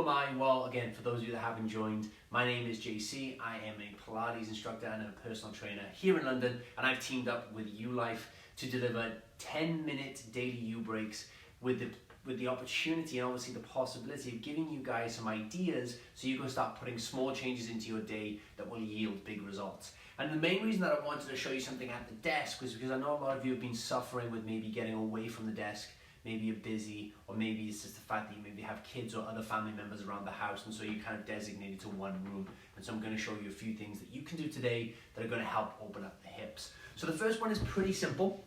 am I? Well, again, for those of you that haven't joined, my name is JC. I am a Pilates instructor and a personal trainer here in London, and I've teamed up with YuLife to deliver 10-minute daily YuBreaks with the opportunity and obviously the possibility of giving you guys some ideas so you can start putting small changes into your day that will yield big results. And the main reason that I wanted to show you something at the desk was because I know a lot of you have been suffering with maybe getting away from the desk. Maybe you're busy, or maybe it's just the fact that you maybe have kids or other family members around the house, and so you kind of designated to one room. And so I'm going to show you a few things that you can do today that are going to help open up the hips. So the first one is pretty simple.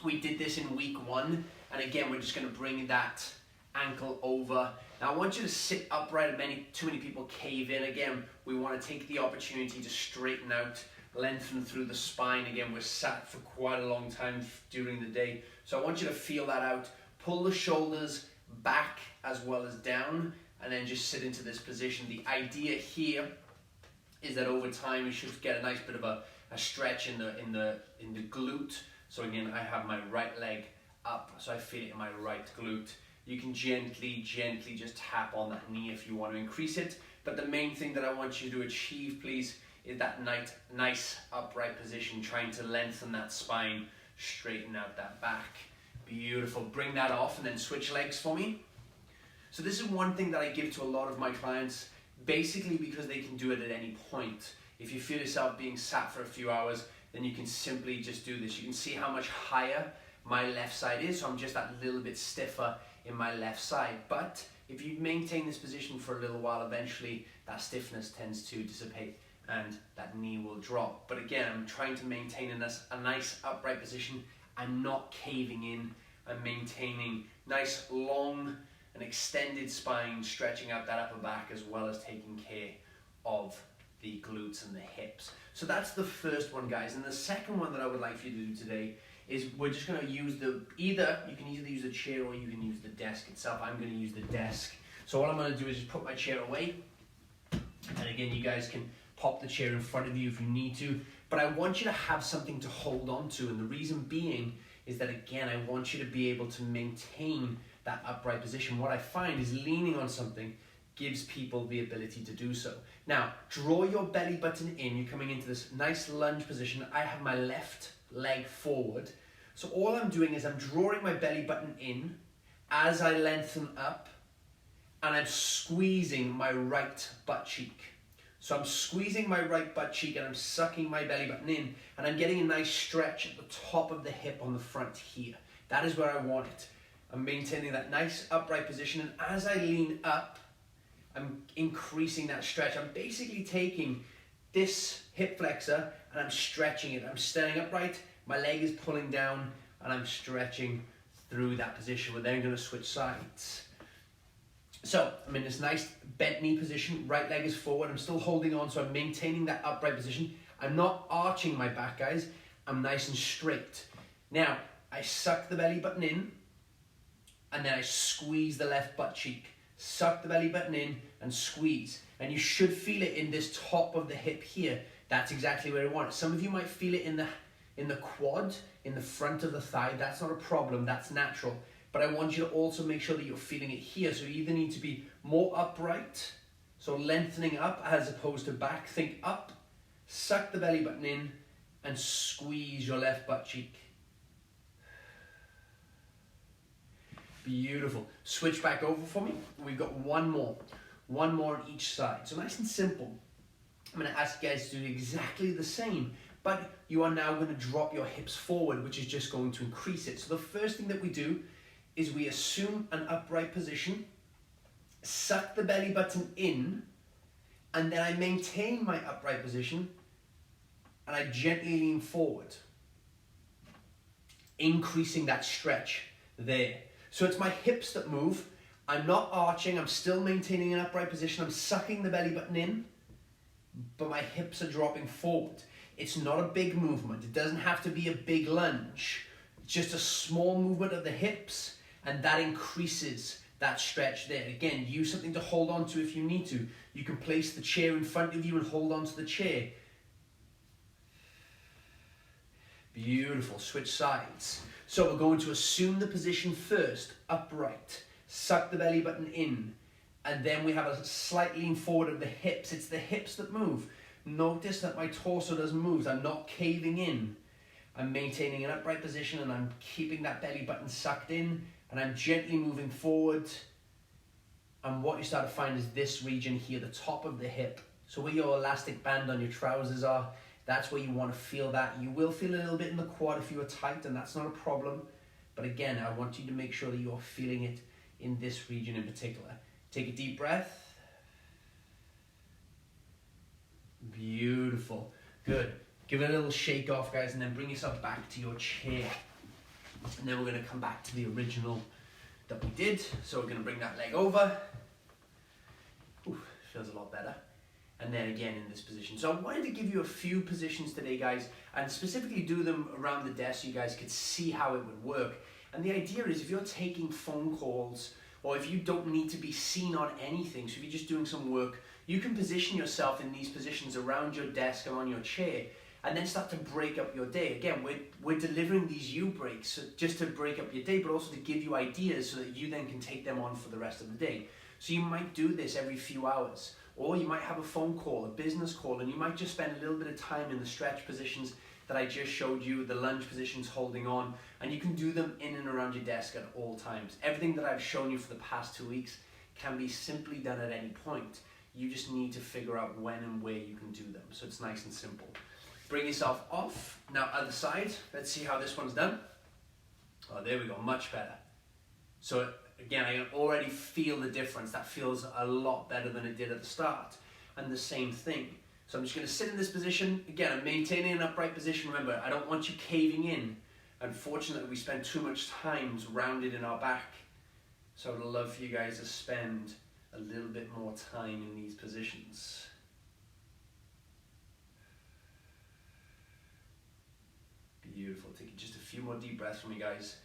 We did this in week 1, and again, we're just going to bring that ankle over. Now I want you to sit upright. Too many people cave in. Again, we want to take the opportunity to straighten out, lengthen through the spine. Again, we're sat for quite a long time during the day, so I want you to feel that out. Pull the shoulders back as well as down, and then just sit into this position. The idea here is that over time you should get a nice bit of a stretch in the glute. So again, I have my right leg up, so I feel it in my right glute. You can gently just tap on that knee if you want to increase it. But the main thing that I want you to achieve, please, is that nice upright position, trying to lengthen that spine, straighten out that back. Beautiful. Bring that off and then switch legs for me. So this is one thing that I give to a lot of my clients, basically because they can do it at any point. If you feel yourself being sat for a few hours, then you can simply just do this. You can see how much higher my left side is, so I'm just that little bit stiffer in my left side. But if you maintain this position for a little while, eventually that stiffness tends to dissipate and that knee will drop. But again, I'm trying to maintain a nice upright position. I'm not caving in. I'm maintaining nice long and extended spine, stretching out that upper back as well as taking care of the glutes and the hips. So that's the first one, guys. And the second one that I would like for you to do today is we're just going to use you can either use the chair or you can use the desk itself. I'm going to use the desk. So what I'm going to do is just put my chair away. And again, you guys can pop the chair in front of you if you need to. But I want you to have something to hold on to. And the reason being is that, again, I want you to be able to maintain that upright position. What I find is leaning on something gives people the ability to do so. Now, draw your belly button in. You're coming into this nice lunge position. I have my left leg forward. So all I'm doing is I'm drawing my belly button in as I lengthen up, and I'm squeezing my right butt cheek. So I'm squeezing my right butt cheek and I'm sucking my belly button in, and I'm getting a nice stretch at the top of the hip on the front here. That is where I want it. I'm maintaining that nice upright position, and as I lean up, I'm increasing that stretch. I'm basically taking this hip flexor and I'm stretching it. I'm standing upright, my leg is pulling down, and I'm stretching through that position. We're then going to switch sides. So I'm in this nice bent knee position, right leg is forward, I'm still holding on, so I'm maintaining that upright position. I'm not arching my back, guys, I'm nice and straight. Now, I suck the belly button in, and then I squeeze the left butt cheek. Suck the belly button in and squeeze. And you should feel it in this top of the hip here. That's exactly where I want it. Some of you might feel it in the quad, in the front of the thigh. That's not a problem, that's natural. But I want you to also make sure that you're feeling it here. So you either need to be more upright, so lengthening up as opposed to back. Think up, suck the belly button in, and squeeze your left butt cheek. Beautiful. Switch back over for me. We've got one more on each side. So nice and simple. I'm going to ask you guys to do exactly the same, but you are now going to drop your hips forward, which is just going to increase it. So the first thing that we do is we assume an upright position, suck the belly button in, and then I maintain my upright position, and I gently lean forward, increasing that stretch there. So it's my hips that move. I'm not arching, I'm still maintaining an upright position, I'm sucking the belly button in, but my hips are dropping forward. It's not a big movement, it doesn't have to be a big lunge. It's just a small movement of the hips, and that increases that stretch there. Again, use something to hold on to if you need to. You can place the chair in front of you and hold on to the chair. Beautiful, switch sides. So we're going to assume the position first, upright. Suck the belly button in, And then we have a slight lean forward of the hips. It's the hips that move. Notice that my torso doesn't move. I'm not caving in. I'm maintaining an upright position and I'm keeping that belly button sucked in and I'm gently moving forward. And what you start to find is this region here, the top of the hip. So where your elastic band on your trousers are, that's where you want to feel that. You will feel a little bit in the quad if you are tight, and that's not a problem. But again, I want you to make sure that you're feeling it in this region in particular. Take a deep breath. Beautiful. Good. Give it a little shake off, guys, and then bring yourself back to your chair. And then we're going to come back to the original that we did. So we're going to bring that leg over. Ooh, feels a lot better. And then again in this position. So I wanted to give you a few positions today, guys, and specifically do them around the desk so you guys could see how it would work. And the idea is if you're taking phone calls or if you don't need to be seen on anything, so if you're just doing some work, you can position yourself in these positions around your desk and on your chair and then start to break up your day. Again, we're delivering these YuBreaks so just to break up your day, but also to give you ideas so that you then can take them on for the rest of the day. So you might do this every few hours, or you might have a phone call, a business call, and you might just spend a little bit of time in the stretch positions that I just showed you, the lunge positions holding on, and you can do them in and around your desk at all times. Everything that I've shown you for the past 2 weeks can be simply done at any point. You just need to figure out when and where you can do them. So it's nice and simple. Bring yourself off. Now other side, let's see how this one's done. Oh, there we go, much better. So again, I can already feel the difference. That feels a lot better than it did at the start. And the same thing. So I'm just going to sit in this position. Again, I'm maintaining an upright position. Remember, I don't want you caving in. Unfortunately, we spend too much time rounded in our back. So I would love for you guys to spend a little bit more time in these positions. Beautiful. Take just a few more deep breaths from me, guys.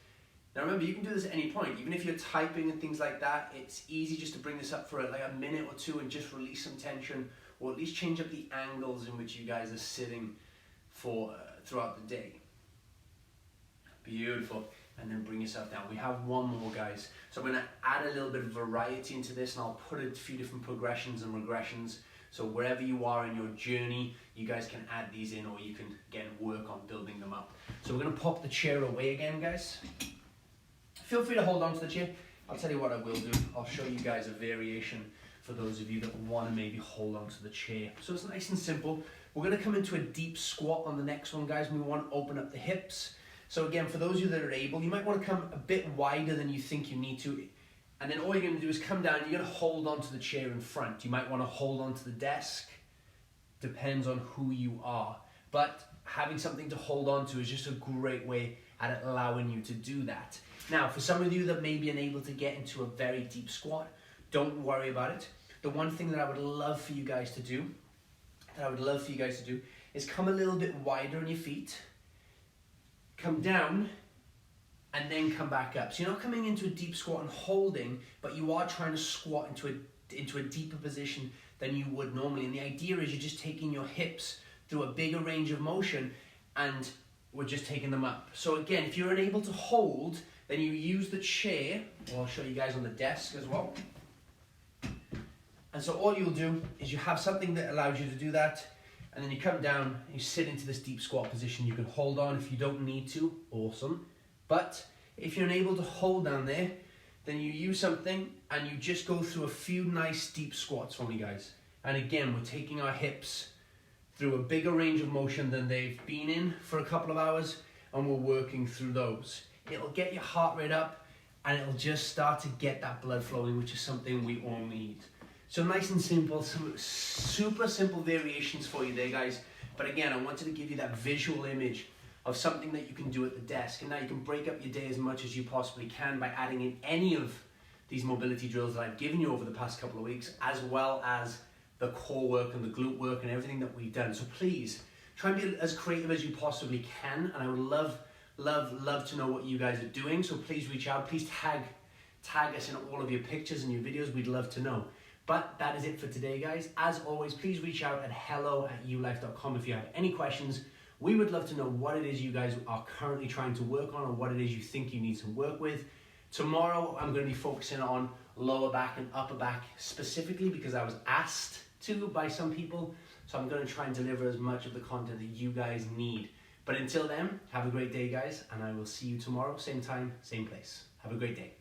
Now remember, you can do this at any point. Even if you're typing and things like that, it's easy just to bring this up for like a minute or two and just release some tension, or at least change up the angles in which you guys are sitting for throughout the day. Beautiful. And then bring yourself down. We have one more, guys. So I'm going to add a little bit of variety into this, and I'll put a few different progressions and regressions. So wherever you are in your journey, you guys can add these in, or you can, again, work on building them up. So we're going to pop the chair away again, guys. Feel free to hold on to the chair. I'll tell you what I will do. I'll show you guys a variation for those of you that want to maybe hold on to the chair. So it's nice and simple. We're going to come into a deep squat on the next one, guys. We want to open up the hips. So again, for those of you that are able, you might want to come a bit wider than you think you need to. And then all you're going to do is come down. You're going to hold on to the chair in front. You might want to hold on to the desk. Depends on who you are. But having something to hold on to is just a great way at allowing you to do that. Now, for some of you that may be unable to get into a very deep squat, don't worry about it. The one thing that I would love for you guys to do, is come a little bit wider on your feet, come down, and then come back up. So you're not coming into a deep squat and holding, but you are trying to squat into a deeper position than you would normally. And the idea is you're just taking your hips through a bigger range of motion, and we're just taking them up. So again, if you're unable to hold, then you use the chair, or I'll show you guys on the desk as well. And so all you'll do is you have something that allows you to do that, and then you come down and you sit into this deep squat position. You can hold on if you don't need to, awesome. But if you're unable to hold down there, then you use something and you just go through a few nice deep squats for me, guys. And again, we're taking our hips through a bigger range of motion than they've been in for a couple of hours, and we're working through those. It'll get your heart rate up, and it'll just start to get that blood flowing, which is something we all need. So nice and simple, some super simple variations for you there, guys. But again, I wanted to give you that visual image of something that you can do at the desk. And now you can break up your day as much as you possibly can by adding in any of these mobility drills that I've given you over the past couple of weeks, as well as the core work and the glute work and everything that we've done. So please, try and be as creative as you possibly can. And I would love to know what you guys are doing. So please reach out, please tag us in all of your pictures and your videos. We'd love to know. But that is it for today, guys. As always, please reach out at hello@yulife.com if you have any questions. We would love to know what it is you guys are currently trying to work on, or what it is you think you need to work with. Tomorrow, I'm going to be focusing on lower back and upper back specifically because I was asked to by some people. So I'm going to try and deliver as much of the content that you guys need. But until then, have a great day, guys, and I will see you tomorrow, same time, same place. Have a great day.